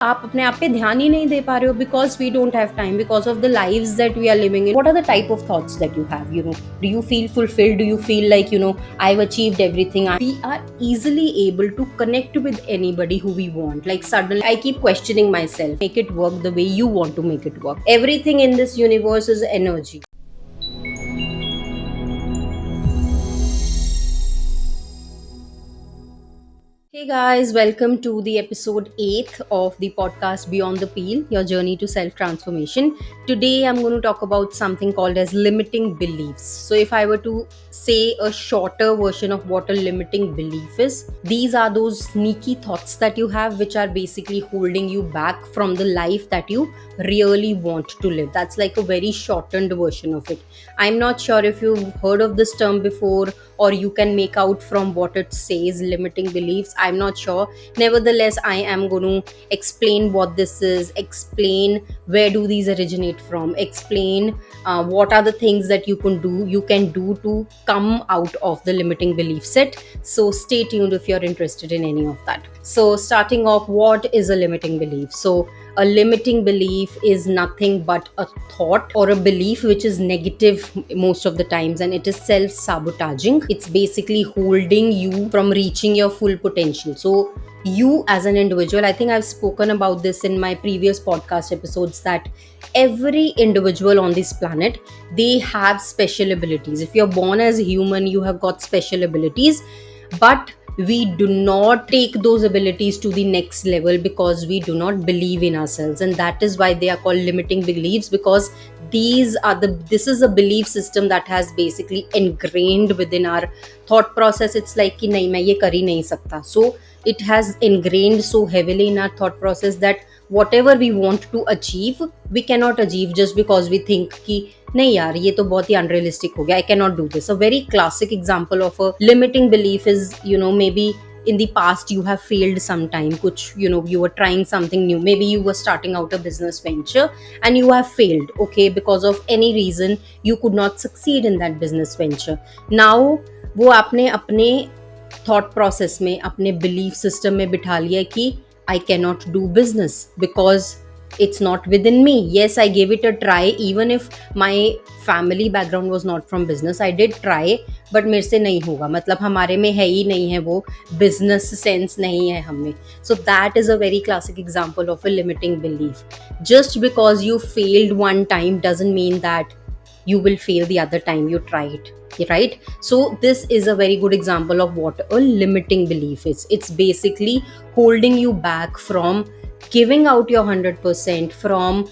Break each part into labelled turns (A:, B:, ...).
A: आप अपने आप पे ध्यान ही नहीं दे पा रहे हो because we don't have time because of the lives that we are living in. What are the type of thoughts that you have? Do you feel fulfilled? Do you feel like, I've achieved everything? We are easily able to connect with anybody who we want. Like suddenly I keep questioning myself, make it work the way you want to make it work. Everything in this universe is energy. Hey guys, welcome to the episode 8th of the podcast Beyond the Peel, your journey to self transformation. Today I'm going to talk about something called as limiting beliefs. So if I were to say a shorter version of what a limiting belief is, these are those sneaky thoughts that you have which are basically holding you back from the life that you really want to live. That's like a very shortened version of it. I'm not sure if you've heard of this term before or you can make out from what it says, limiting beliefs. I'm not sure. Nevertheless, I am going to explain what this is, explain where do these originate from, explain what are the things that you can do to come out of the limiting belief set. So stay tuned if you're interested in any of that. So starting off, what is a limiting belief? So a limiting belief is nothing but a thought or a belief which is negative most of the times, and it is self-sabotaging. It's basically holding you from reaching your full potential. So you as an individual, I think I've spoken about this in my previous podcast episodes, that every individual on this planet, they have special abilities. If you're born as a human, you have got special abilities, but we do not take those abilities to the next level because we do not believe in ourselves, and that is why they are called limiting beliefs, because this is a belief system that has basically ingrained within our thought process. It's like कि नहीं, मैं ये कर ही नहीं सकता. So it has ingrained so heavily in our thought process that whatever we want to achieve, we cannot achieve just because we think कि नहीं यार, ये तो बहुत ही unrealistic हो गया, I cannot do this. A very classic example of a limiting belief is, maybe in the past you have failed sometime, kuch, you were trying something new. Maybe you were starting out a business venture and you have failed, okay, because of any reason you could not succeed in that business venture. Now वो आपने अपने thought process में, अपने belief system में बिठा लिया कि I cannot do business because it's not within me. Yes, I gave it a try, even if my family background was not from business. I did try, but मेरे से नहीं होगा, मतलब हमारे में है ही नहीं है वो business sense, नहीं है हमें. So that is a very classic example of a limiting belief. Just because you failed one time doesn't mean that you will fail the other time you try it, right? So this is a very good example of what a limiting belief is. It's basically holding you back from giving out your 100%, from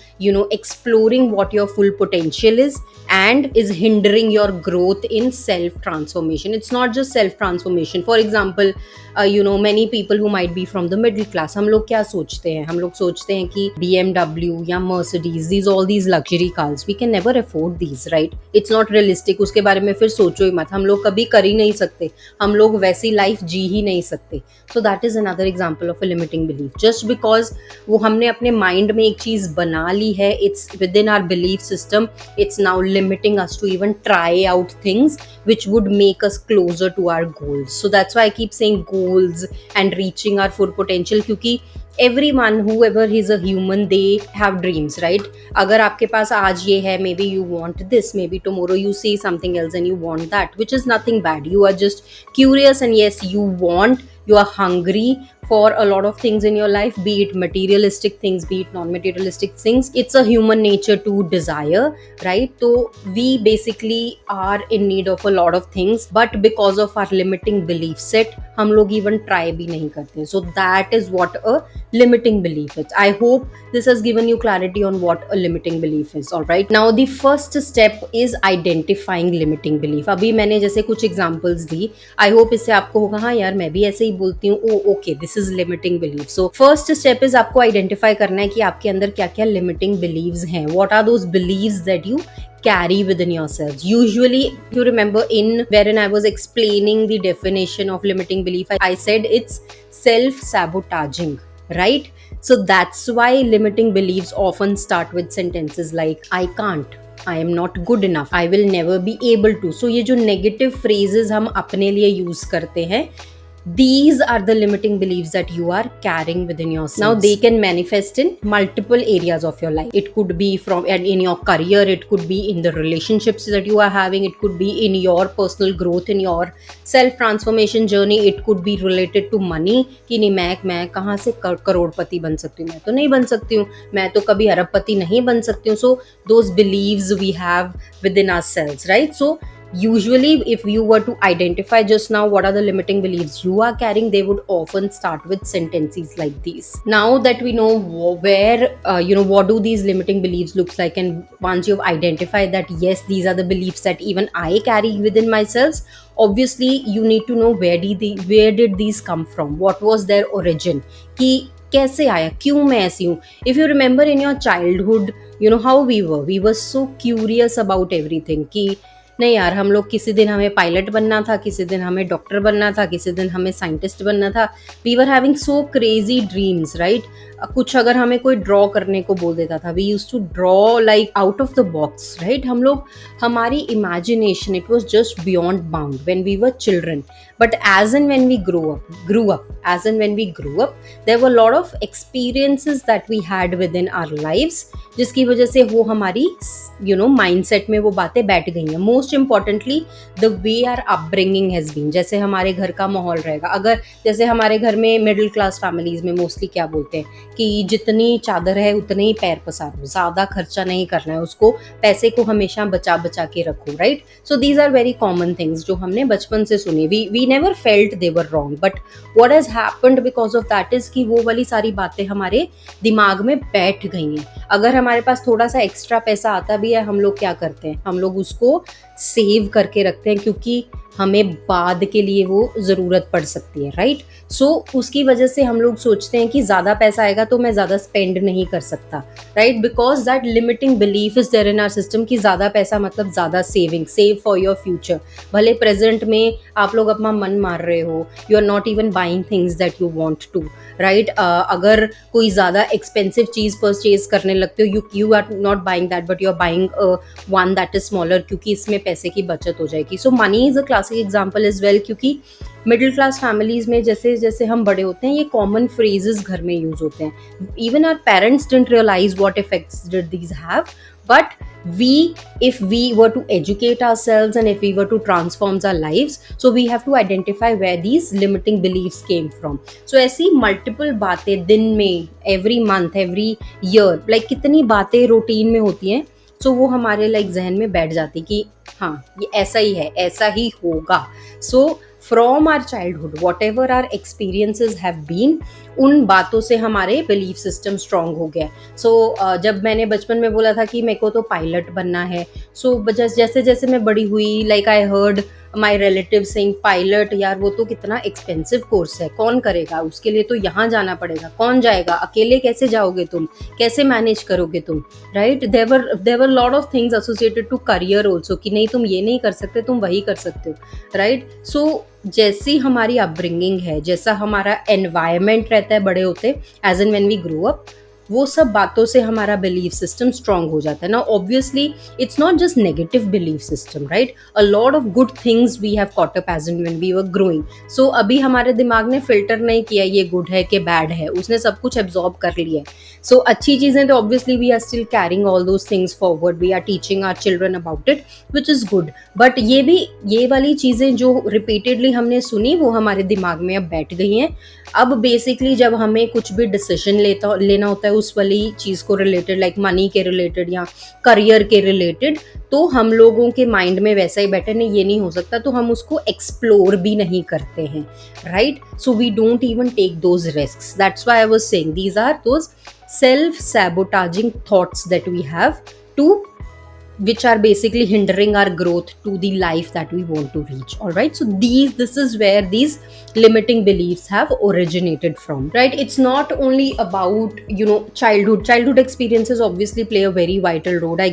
A: exploring what your full potential is, and is hindering your growth in self transformation. It's not just self transformation. For example, many people who might be from the middle class, हम लोग क्या सोचते हैं? हम लोग सोचते हैं कि BMW या Mercedes, all these luxury cars, we can never afford these, right? It's not realistic. उसके बारे में फिर सोचो ही मत, हम लोग कभी कर ही नहीं सकते, हम लोग वैसी लाइफ जी ही नहीं सकते. So that is another example of a limiting belief. Just because वो हमने अपने माइंड में एक चीज बना ली है, it's within our belief system, it's now limiting us to even try out things which would make us closer to our goals. So that's why I keep saying goals and reaching our full potential, क्योंकि everyone, whoever is a human, they have dreams, right? अगर आपके पास आज ये है, maybe you want this, maybe tomorrow you see something else and you want that, which is nothing bad. You are just curious, and yes, you are hungry for a lot of things in your life, be it materialistic things, be it non-materialistic things. It's a human nature to desire, right? So we basically are in need of a lot of things, but because of our limiting belief set, हम लोग even try भी नहीं करते. So that is what a limiting belief is. I hope this has given you clarity on what a limiting belief is. All right. Now the first step is identifying limiting belief. अभी मैंने जैसे कुछ examples the. I hope इससे आपको होगा हाँ यार मैं भी ऐसे ही बोलती हूँ. Oh, okay, this is limiting belief. So first step is आपको identify करना है कि आपके अंदर क्या क्या limiting beliefs हैं. What are those beliefs that you carry within yourselves? Usually, if you remember in wherein I was explaining the definition of limiting belief, I said it's self-sabotaging, right? So that's why limiting beliefs often start with sentences like I can't, I am not good enough, I will never be able to. So ये जो negative phrases हम अपने लिए use करते हैं, These are the limiting beliefs that you are carrying within yourself. Now they can manifest in multiple areas of your life. It could be from and in your career, it could be in the relationships that you are having, it could be in your personal growth, in your self transformation journey, it could be related to money कि नहीं मैं कहाँ से करोड़पति बन सकती हूँ, मैं तो नहीं बन सकती हूँ, मैं तो कभी अरबपति नहीं बन सकती हूँ. So those beliefs we have within ourselves, right? So usually if you were to identify just now what are the limiting beliefs you are carrying, they would often start with sentences like these. Now that we know where what do these limiting beliefs looks like, and once you've identified that yes, these are the beliefs that even I carry within myself, obviously you need to know where did these come from, what was their origin, कि कैसे आया, क्यों मैं ऐसी हूँ. If you remember in your childhood, you know how we were so curious about everything कि नहीं यार, हम लोग किसी दिन हमें पायलट बनना था, किसी दिन हमें डॉक्टर बनना था, किसी दिन हमें साइंटिस्ट बनना था. We were having so crazy dreams, right. कुछ अगर हमें कोई ड्रॉ करने को बोल देता था, we use to draw like out of the box, right. हम लोग, हमारी imagination, it was just beyond bound when we were children. But as and when we grew up, there were a lot of experiences that we had within our lives, जिसकी वजह से वो हमारी mindset में वो बातें बैठ गई हैं. Most importantly the way our upbringing has been. जैसे हमारे घर का माहौल रहेगा, अगर जैसे हमारे घर में मिडिल क्लास फैमिलीज में मोस्टली क्या बोलते हैं कि जितनी चादर है उतने ही पैर पसारो, ज़्यादा खर्चा नहीं करना है, उसको पैसे को हमेशा बचा बचा के रखो, right. So these are very common things जो हमने बचपन से सुने. We never felt they were wrong, but what has happened because of that is कि वो वाली सारी बातें हमारे दिमाग में बैठ गई हैं. अगर हमारे पास थोड़ा सा एक्स्ट्रा पैसा आता भी है, हम लोग क्या करते हैं, हम लोग उसको सेव करके रखते हैं क्योंकि हमें बाद के लिए वो ज़रूरत पड़ सकती है, राइट. सो उसकी वजह से हम लोग सोचते हैं कि ज़्यादा पैसा आएगा तो मैं ज़्यादा स्पेंड नहीं कर सकता, right. Because that limiting belief is there in our system कि ज़्यादा पैसा मतलब ज़्यादा सेव फॉर योर फ्यूचर. भले प्रेजेंट में आप लोग अपना मन मार रहे हो, you are not even buying things that you want to, right. अगर कोई ज़्यादा एक्सपेंसिव चीज़ परचेज करने लगते हो, you are not buying that but you are buying one that is smaller, क्योंकि इसमें पैसे की बचत हो जाएगी. So money is a classic example as well, क्योंकि मिडिल क्लास फैमिलीज में जैसे जैसे हम बड़े होते हैं, ये कॉमन फ्रेजेस घर में यूज होते हैं. Even our parents didn't realise what effects did these have, but if we were to educate ourselves and if we were to transform our lives, so we have to identify where these limiting beliefs came from. So ऐसी multiple बातें दिन में, every month, every year, like कितनी बातें routine में होती हैं, so वो हमारे like जहन में बैठ जाती कि हाँ ये ऐसा ही है, ऐसा ही होगा. So from our childhood, whatever our experiences have been, उन बातों से हमारे बिलीफ सिस्टम स्ट्रांग हो गया. सो जब मैंने बचपन में बोला था कि मेरे को तो पायलट बनना है, सो जैसे जैसे मैं बड़ी हुई, like I heard my relative saying pilot, यार वो तो कितना एक्सपेंसिव कोर्स है, कौन करेगा, उसके लिए तो यहाँ जाना पड़ेगा, कौन जाएगा, अकेले कैसे जाओगे तुम, कैसे मैनेज करोगे तुम, right. There're lot of things associated to career also कि नहीं तुम ये नहीं कर सकते, तुम वही कर सकते हो, राइट. सो जैसी हमारी अपब्रिंगिंग है, जैसा हमारा एनवायरनमेंट रहता है बड़े होते, as and when we grow up, वो सब बातों से हमारा बिलीफ सिस्टम स्ट्रांग हो जाता है. ना obviously it's not just negative belief system, right. A lot of good things we have caught up as and when we were growing. So अभी हमारे दिमाग ने फिल्टर नहीं किया ये गुड है कि बैड है, उसने सब कुछ एब्जॉर्ब कर लिया है. सो अच्छी चीज़ें तो obviously we are still carrying all those things forward, we are teaching our children about it, which is good. But ये वाली चीज़ें जो रिपीटेडली हमने सुनी वो हमारे दिमाग में अब बैठ गई हैं. अब बेसिकली जब हमें कुछ भी डिसीजन लेना होता है उस वाली चीज़ को रिलेटेड, लाइक मनी के रिलेटेड या करियर के रिलेटेड, तो हम लोगों के माइंड में वैसा ही बैठे नहीं, ये नहीं हो सकता, तो हम उसको एक्सप्लोर भी नहीं करते हैं, right. So we don't even take those risks. That's why I was saying these are those self sabotaging thoughts that we have to which are basically hindering our growth to the life that we want to reach. All right, so this is where these limiting beliefs have originated from, right. It's not only about childhood experiences obviously play a very vital role. I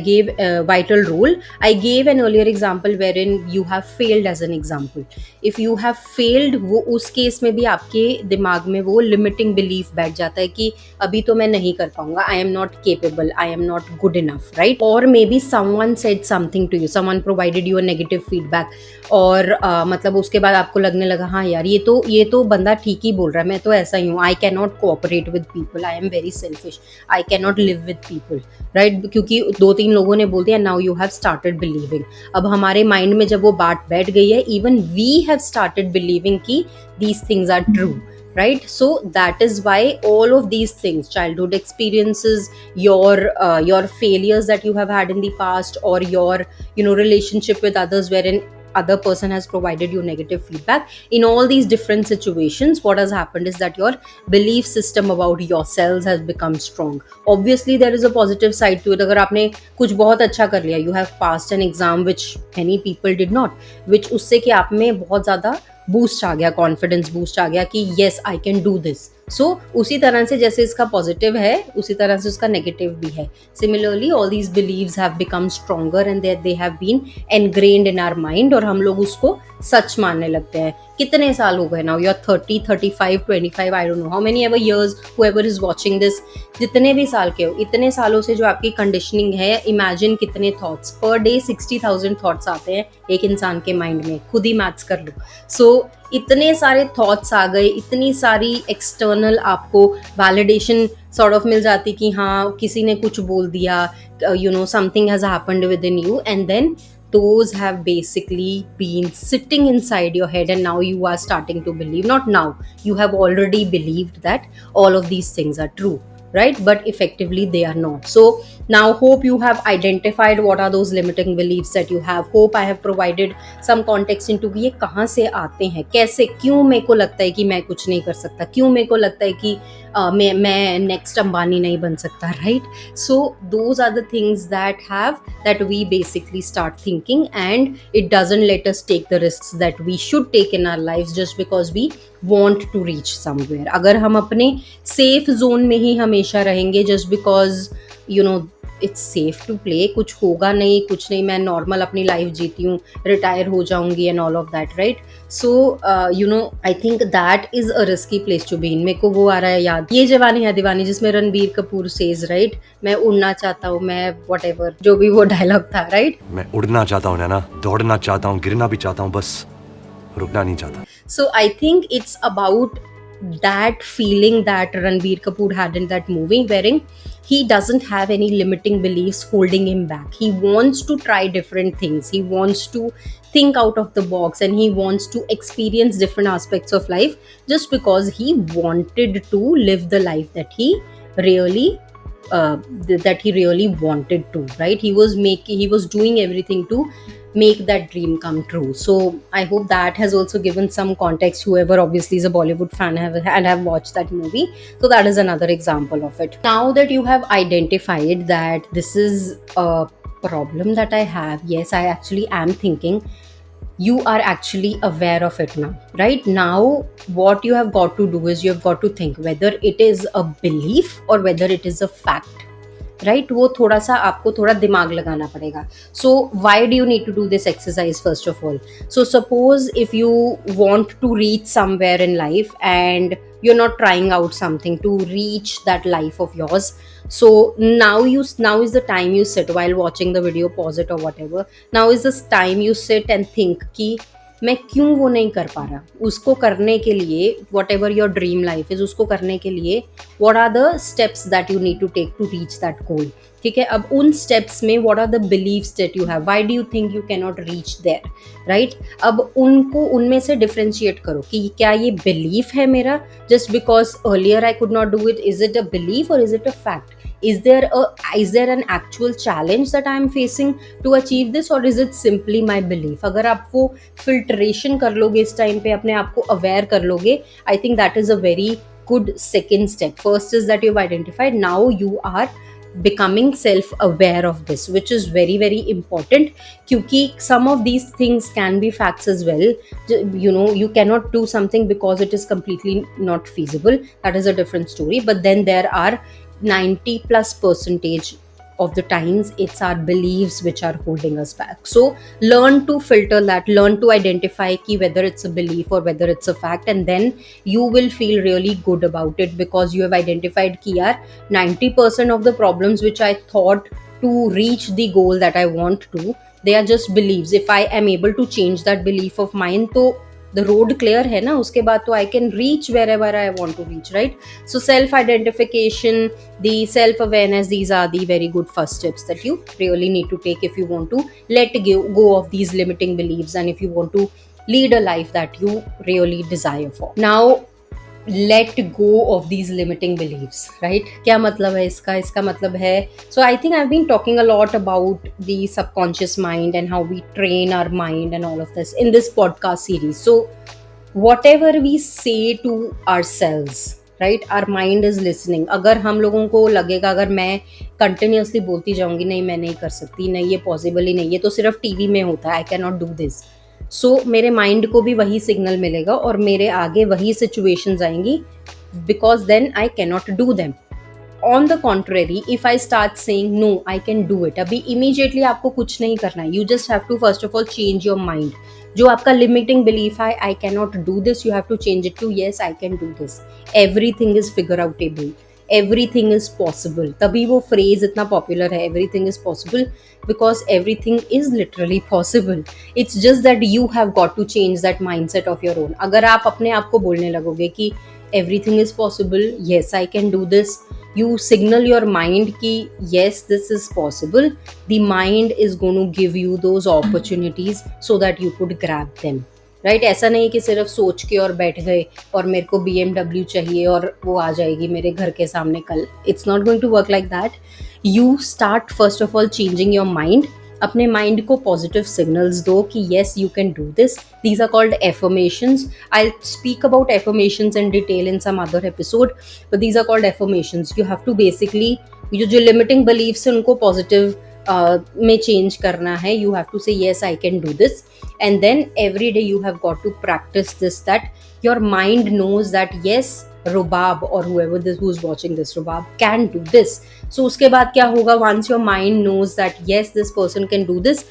A: gave an earlier example wherein you have failed as an example. If you have failed, वो उस case में भी आपके दिमाग में वो limiting belief बैठ जाता है कि अभी तो मैं नहीं कर पाऊंगा, I am not capable, I am not good enough, right. Or maybe someone someone said something to you, someone provided you a negative feedback, और मतलब उसके बाद आपको लगने लगा हाँ यार ये तो बंदा ठीक ही बोल रहा है, मैं तो ऐसा ही हूँ, आई can not cooperate with people, I am very selfish, I can not live with people, right, क्योंकि 2-3 लोगों ने बोल दिया, now you have started believing. अब हमारे माइंड में जब वो बात बैठ गई है, even we have started believing कि these things are true, right? So that is why all of these things, childhood experiences, your failures that you have had in the past, or your relationship with others wherein other person has provided you negative feedback, in all these different situations, what has happened is that your belief system about yourselves has become strong. Obviously there is a positive side to it. अगर आपने कुछ बहुत अच्छा कर लिया, you have passed an exam which many people did not, which उससे कि आप में बहुत ज़्यादा बूस्ट आ गया, कॉन्फिडेंस बूस्ट आ गया कि yes I can do this. So उसी तरह से जैसे इसका पॉजिटिव है, उसी तरह से उसका नेगेटिव भी है। Similarly all these believes have become stronger and they have been engrained in our mind, और हम लोग उसको सच मानने लगते हैं। कितने साल हो गए now, you are 30, 35, 25, I don't know how many ever years, whoever is watching this, जितने भी साल के हो, इतने सालों से जो आपकी कंडीशनिंग है, इमेजिन कितने थॉट्स पर डे, 60,000 थॉट्स आते हैं एक इंसान के माइंड में, खुद ही मैथ्स कर लो। सो इतने सारे थॉट्स आ गए, इतनी सारी एक्सटर्नल आपको वैलिडेशन सॉर्ट ऑफ मिल जाती कि हाँ किसी ने कुछ बोल दिया, something has happened within you, and then those have basically been sitting inside your head, and now you are starting to believe, not now, you have already believed that all of these things are true, right? But effectively they are not. So now hope you have identified what are those limiting beliefs that you have. Hope I have provided some context into ये कहाँ से आते हैं, कैसे, क्यों मेरे को लगता है कि मैं कुछ नहीं कर सकता, क्यों मेरे को लगता है कि मैं नेक्स्ट अंबानी नहीं बन सकता, right? So those are the things that we basically start thinking, and it doesn't let us take the risks that we should take in our lives just because we want to reach somewhere. अगर हम अपने safe zone में ही हमेशा रहेंगे just because it's safe to play, कुछ होगा नहीं, कुछ नहीं, मैं नॉर्मल अपनी लाइफ जीती हूँ, रिटायर हो जाऊंगी and all of that, right? So I think that is a risky place to be in. मेरे को वो आ रहा है याद, ये जवानी है दीवानी, जिसमें रणबीर कपूर सेज, राइट, मैं उड़ना चाहता हूँ, मैं व्हाटएवर, जो भी वो डायलॉग था, राइट,
B: मैं उड़ना चाहता हूँ ना, दौड़ना चाहता हूँ, गिरना भी चाहता हूँ, बस रुकना नहीं चाहता।
A: So I think it's about that feeling that Ranbir Kapoor had in that movie, wherein he doesn't have any limiting beliefs holding him back. He wants to try different things. He wants to think out of the box, and he wants to experience different aspects of life just because he wanted to live the life that he really wanted to, right? He was doing everything to make that dream come true. So I hope that has also given some context, whoever obviously is a Bollywood fan and have watched that movie. So that is another example of it. Now that you have identified that this is a problem that I have, yes, I actually am thinking, you are actually aware of it now, right? Now what you have got to do is you have got to think whether it is a belief or whether it is a fact, right? वो थोड़ा सा आपको थोड़ा दिमाग लगाना पड़ेगा. So why do you need to do this exercise first of all? So suppose if you want to reach somewhere in life and you're not trying out something to reach that life of yours, so now is the time you sit while watching the video, pause it or whatever. Now is this time you sit and think कि मैं क्यों वो नहीं कर पा रहा. उसको करने के लिए whatever your dream life is, उसको करने के लिए what are the steps that you need to take to reach that goal. ठीक है, अब उन स्टेप्स में what are the beliefs that you have, why do you think you can not reach there, right? अब उनको उनमें से differentiate करो कि क्या ये बिलीफ है मेरा, just because earlier I could not do it, is it a belief और is it a fact? Is there an actual challenge that I am facing to achieve this, or is it simply my belief? अगर आप वो filtration कर लोगे इस time पे, अपने आप को aware कर लोगे, I think that is a very good second step. First is that you've identified, now you are becoming self-aware of this, which is very very important, क्योंकि some of these things can be facts as well. You know, you cannot do something because it is completely not feasible. That is a different story. But then there are 90+% of the times it's our beliefs which are holding us back. So learn to filter that, learn to identify ki whether it's a belief or whether it's a fact, and then you will feel really good about it because you have identified ki yaar 90% of the problems which I thought to reach the goal that I want to. They are just beliefs. If I am able to change that belief of mine, तो the road clear है ना, उसके बाद तो I can reach wherever I want to reach, right? So self identification, the self awareness, these are the very good first steps that you really need to take if you want to let go of these limiting beliefs, and if you want to lead a life that you really desire for. Now let go of these limiting beliefs, right? क्या मतलब है इसका मतलब है, so I think I've been talking a lot about the subconscious mind and how we train our mind and all of this in this podcast series. So whatever we say to ourselves, right, our mind is listening. अगर हम लोगों को लगेगा, अगर मैं continuously बोलती जाऊंगी नहीं मैं नहीं कर सकती, नहीं ये पॉसिबल ही नहीं, ये तो सिर्फ टीवी में होता है, I can not do this, so मेरे माइंड को भी वही सिग्नल मिलेगा और मेरे आगे वही सिचुएशंस आएंगी, because then I can not do them. On the contrary, if I start saying no I can do it, अभी इमीडिएटली आपको कुछ नहीं करना है, you just have to first of all change your mind. जो आपका limiting belief है I can not do this, you have to change it to yes I can do this. Everything is figure outable, everything is possible. तभी वो phrase इतना popular है, everything is possible, because everything is literally possible. It's just that you have got to change that mindset of your own. अगर आप अपने आप को बोलने लगोगे कि everything is possible, yes I can do this, you signal your mind कि yes this is possible, the mind is going to give you those opportunities so that you could grab them. Right ऐसा नहीं कि सिर्फ सोच के और बैठ गए और मेरे को BMW चाहिए और वो आ जाएगी मेरे घर के सामने कल. It's not going to work like that. You start first of all changing your mind. अपने माइंड को पॉजिटिव सिग्नल्स दो कि yes you can do this. These are called affirmations. I speak about affirmations in detail in some other episode, but these are called affirmations. You have to basically जो limiting beliefs है उनको positive में change करना है. You have to say yes I can do this, and then every day you have got to practice this, that your mind knows that yes Rubab or whoever this who's watching this Rubab can do this. So uske baad kya hoga, once your mind knows that yes this person can do this,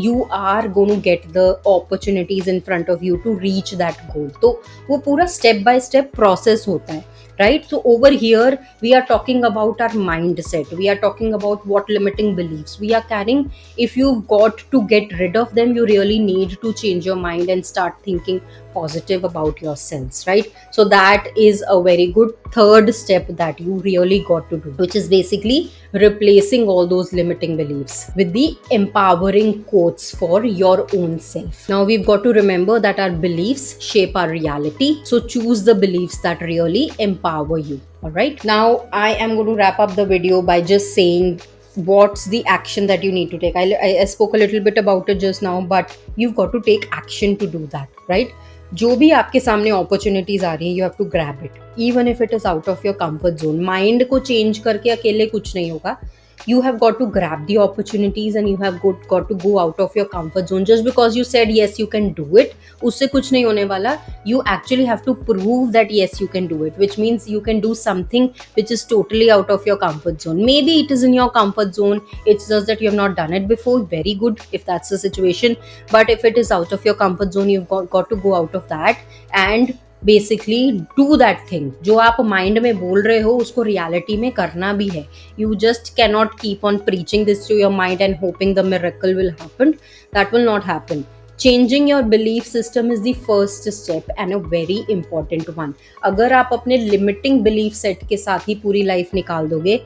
A: you are going to get the opportunities in front of you to reach that goal. तो वो पूरा step by step process होता है, right? So over here we are talking about our mindset, we are talking about what limiting beliefs we are carrying. If you've got to get rid of them, you really need to change your mind and start thinking positive about yourselves, right? So that is a very good third step that you really got to do, which is basically replacing all those limiting beliefs with the empowering quotes for your own self. Now we've got to remember that our beliefs shape our reality, so choose the beliefs that really empower you. All right, now I am going to wrap up the video by just saying what's the action that you need to take. I spoke a little bit about it just now, but you've got to take action to do that, right? जो भी आपके सामने opportunities आ रही है, you have to grab it even if it is out of your comfort zone. Mind को change करके अकेले कुछ नहीं होगा. You have got to grab the opportunities and you have got to go out of your comfort zone. Just because you said yes you can do it, उससे कुछ नहीं होने वाला. You actually have to prove that yes you can do it, which means you can do something which is totally out of your comfort zone. Maybe it is in your comfort zone, it's just that you have not done it before. Very good if that's the situation, but if it is out of your comfort zone, you've got to go out of that and basically do that thing. जो आप mind में बोल रहे हो उसको reality में करना भी है. You just can not keep on preaching this to your mind and hoping the miracle will happen. That will not happen. Changing your belief system is the first step and a very important one. अगर आप अपने limiting belief set के साथ ही पूरी life निकाल दोगे,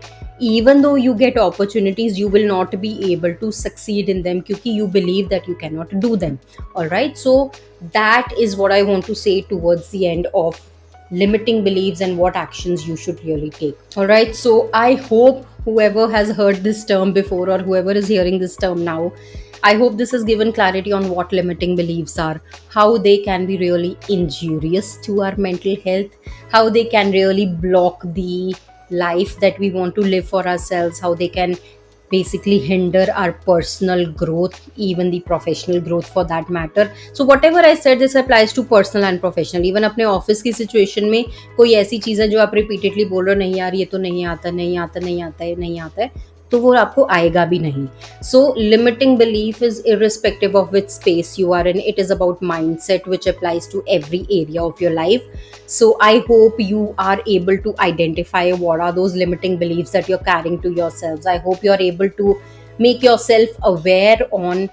A: even though you get opportunities, you will not be able to succeed in them क्योंकि you believe that you cannot do them. Alright, so that is what I want to say towards the end of limiting beliefs and what actions you should really take. Alright, so I hope whoever has heard this term before or whoever is hearing this term now, I hope this has given clarity on what limiting beliefs are, how they can be really injurious to our mental health, how they can really block the life that we want to live for ourselves, how they can basically hinder our personal growth, even the professional growth for that matter. So whatever I said, this applies to personal and professional. Even अपने office की situation में कोई ऐसी चीज़ है जो आप repeatedly बोल रहे हो नहीं यार ये तो नहीं आता नहीं आता नहीं आता है नहीं आता है, तो वो आपको आएगा भी नहीं. So limiting belief is irrespective of which space you are in. It is about mindset which applies to every area of your life. So I hope you are able to identify what are those limiting beliefs that you're carrying to yourselves. I hope you're able to make yourself aware on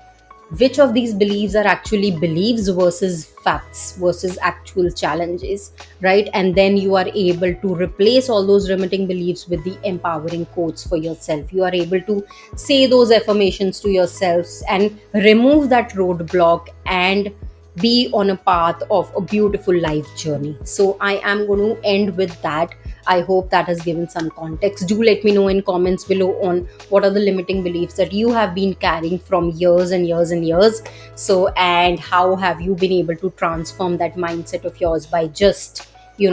A: which of these beliefs are actually beliefs versus facts versus actual challenges, right? And then you are able to replace all those limiting beliefs with the empowering quotes for yourself. You are able to say those affirmations to yourselves and remove that roadblock and be on a path of a beautiful life journey. So I am going to end with that. I hope that has given some context. Do let me know in comments below on what are the limiting beliefs that you have been carrying from years and years and years. So, and how have you been able to transform that mindset of yours by just,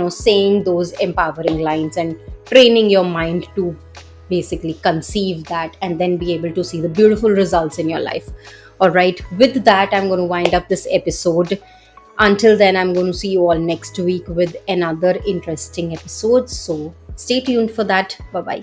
A: saying those empowering lines and training your mind to basically conceive that and then be able to see the beautiful results in your life. All right, with that, I'm going to wind up this episode. Until then, I'm going to see you all next week with another interesting episode. So stay tuned for that. Bye bye.